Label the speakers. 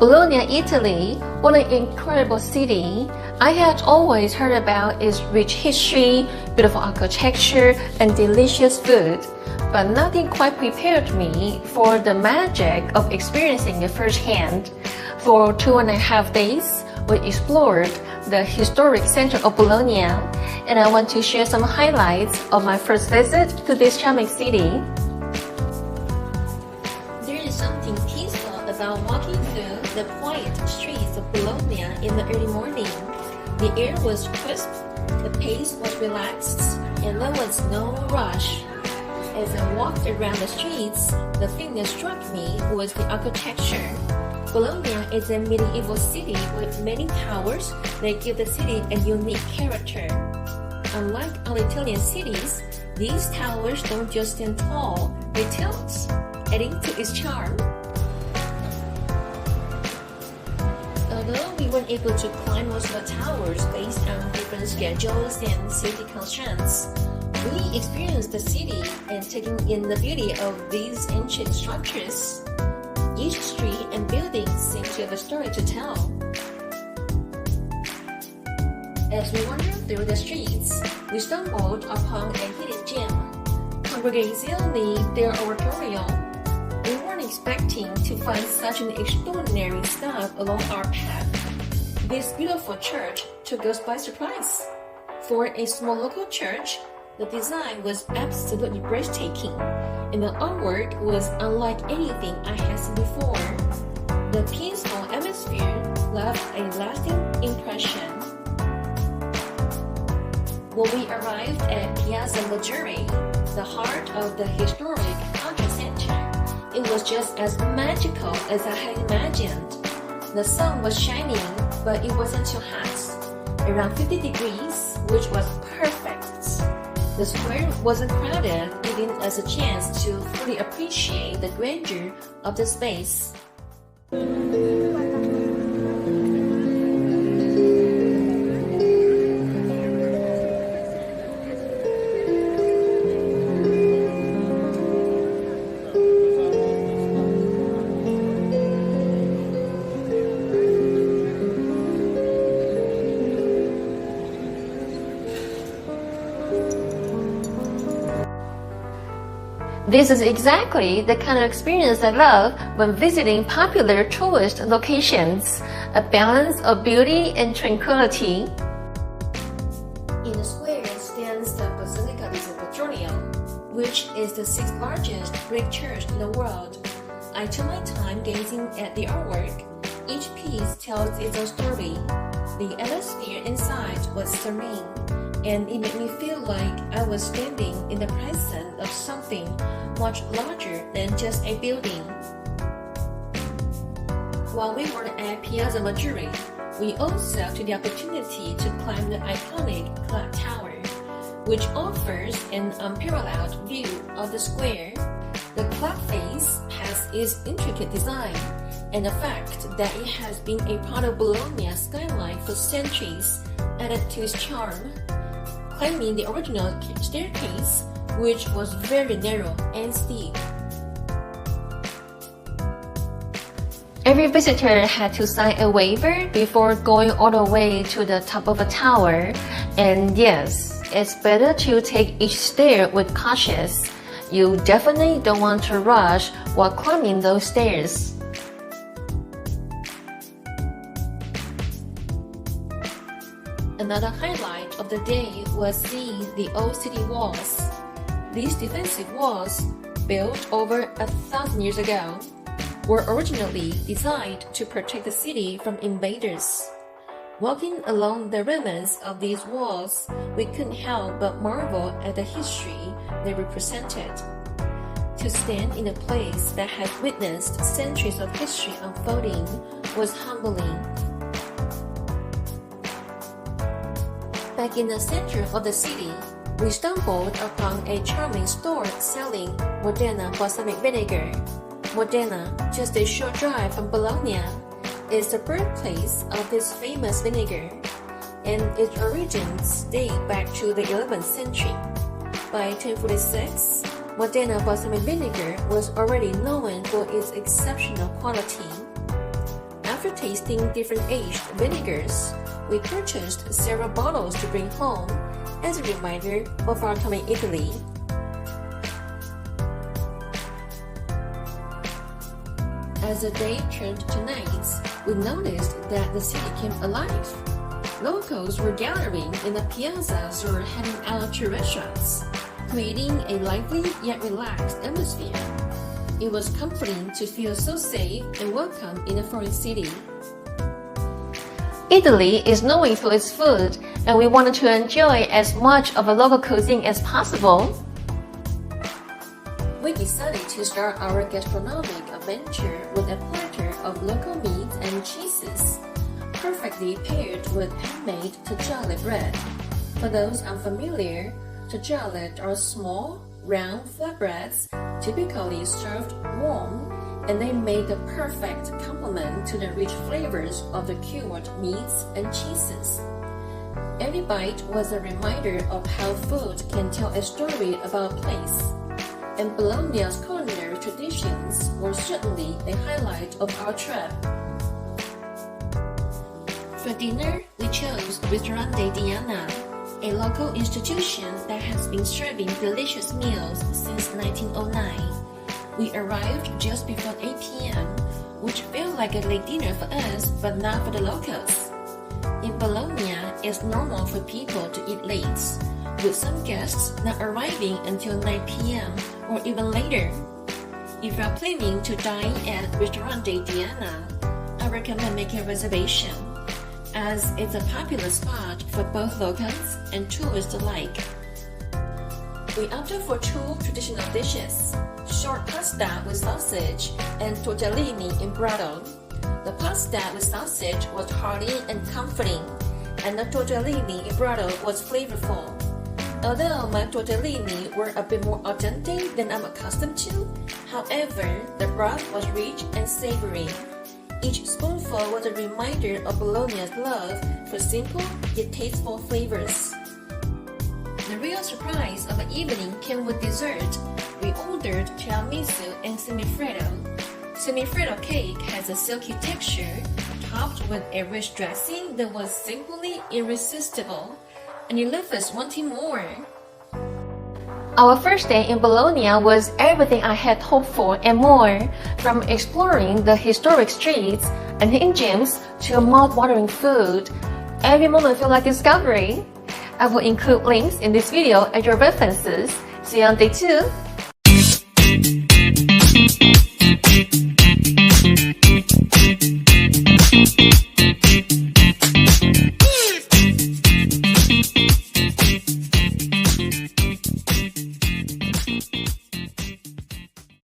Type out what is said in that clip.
Speaker 1: Bologna, Italy, what an incredible city. I had always heard about its rich history, beautiful architecture, and delicious food, but nothing quite prepared me for the magic of experiencing it firsthand. For 2.5 days, we explored the historic center of Bologna, and I want to share some highlights of my first visit to this charming city. There is something peaceful about walking through the quiet streets of Bologna in the early morning. The air was crisp, the pace was relaxed, and there was no rush. As I walked around the streets, the thing that struck me was the architecture. Bologna is a medieval city with many towers that give the city a unique character. Unlike other Italian cities, these towers don't just stand tall, they tilt, adding to its charm. Although we weren't able to climb most of the towers based on different schedules and safety constraints, we experienced the city and taking in the beauty of these ancient structures. Each street and building seemed to have a story to tell. As we wandered through the streets, we stumbled upon a hidden gem, Congregazione del Oratorio. We weren't expecting to find such an extraordinary stuff along our path. This beautiful church took us by surprise. For a small local church, the design was absolutely breathtaking, and the artwork was unlike anything I had seen before. The peaceful atmosphere left a lasting impression. When we arrived at Piazza Maggiore, the heart of the historic culture center, it was just as magical as I had imagined. The sun was shining, but it wasn't too hot, around 50 degrees, which was perfect. The square wasn't crowded, giving us a chance to fully appreciate the grandeur of the space. This is exactly the kind of experience I love when visiting popular tourist locations, a balance of beauty and tranquility. In the square stands the Basilica di San Petronio, which is the 6th largest Greek church in the world. I took my time gazing at the artwork. Each piece tells its own story. The atmosphere inside was serene, and it made me feel like I was standing in the presence of something much larger than just a building. While we were at Piazza Maggiore, we also took the opportunity to climb the iconic clock tower, which offers an unparalleled view of the square. The clock face has its intricate design, and the fact that it has been a part of Bologna's skyline for centuries added to its charm. Climbing the original staircase, which was very narrow and steep. Every visitor had to sign a waiver before going all the way to the top of a tower, and yes, it's better to take each stair with caution. You definitely don't want to rush while climbing those stairs. Another highlight of the day was seeing the old city walls. These defensive walls, built over 1,000 years ago, were originally designed to protect the city from invaders. Walking along the remnants of these walls, we couldn't help but marvel at the history they represented. To stand in a place that had witnessed centuries of history unfolding was humbling. Back in the center of the city, we stumbled upon a charming store selling Modena balsamic vinegar. Modena, just a short drive from Bologna, is the birthplace of this famous vinegar, and its origins date back to the 11th century. By 1046, Modena balsamic vinegar was already known for its exceptional quality. After tasting different aged vinegars, we purchased several bottles to bring home as a reminder of our time in Italy. As the day turned to night, we noticed that the city came alive. Locals were gathering in the piazzas or heading out to restaurants, creating a lively yet relaxed atmosphere. It was comforting to feel so safe and welcome in a foreign city. Italy is known for its food, and we wanted to enjoy as much of a local cuisine as possible. We decided to start our gastronomic adventure with a platter of local meats and cheeses, perfectly paired with handmade tigelle bread. For those unfamiliar, tigelle are small, round flatbreads, typically served warm, and they made the perfect complement to the rich flavors of the cured meats and cheeses. Every bite was a reminder of how food can tell a story about a place, and Bologna's culinary traditions were certainly a highlight of our trip. For dinner, we chose Ristorante Diana, a local institution that has been serving delicious meals since 1909. We arrived just before 8 p.m., which felt like a late dinner for us, but not for the locals. In Bologna, it's normal for people to eat late, with some guests not arriving until 9 p.m. or even later. If you're planning to dine at Ristorante Diana, I recommend making a reservation, as it's a popular spot for both locals and tourists alike. We opted for two traditional dishes, short pasta with sausage and tortellini in brodo. The pasta with sausage was hearty and comforting, and the tortellini in brodo was flavorful. Although my tortellini were a bit more al dente than I'm accustomed to, however, the broth was rich and savory. Each spoonful was a reminder of Bologna's love for simple yet tasteful flavors. The real surprise of the evening came with dessert. We ordered tiramisu and semifreddo. Semifreddo cake has a silky texture, topped with a rich dressing that was simply irresistible, and it left us wanting more. Our first day in Bologna was everything I had hoped for and more, from exploring the historic streets and hidden gems to mouth-watering food. Every moment felt like discovery. I will include links in this video as your references. See you on day 2.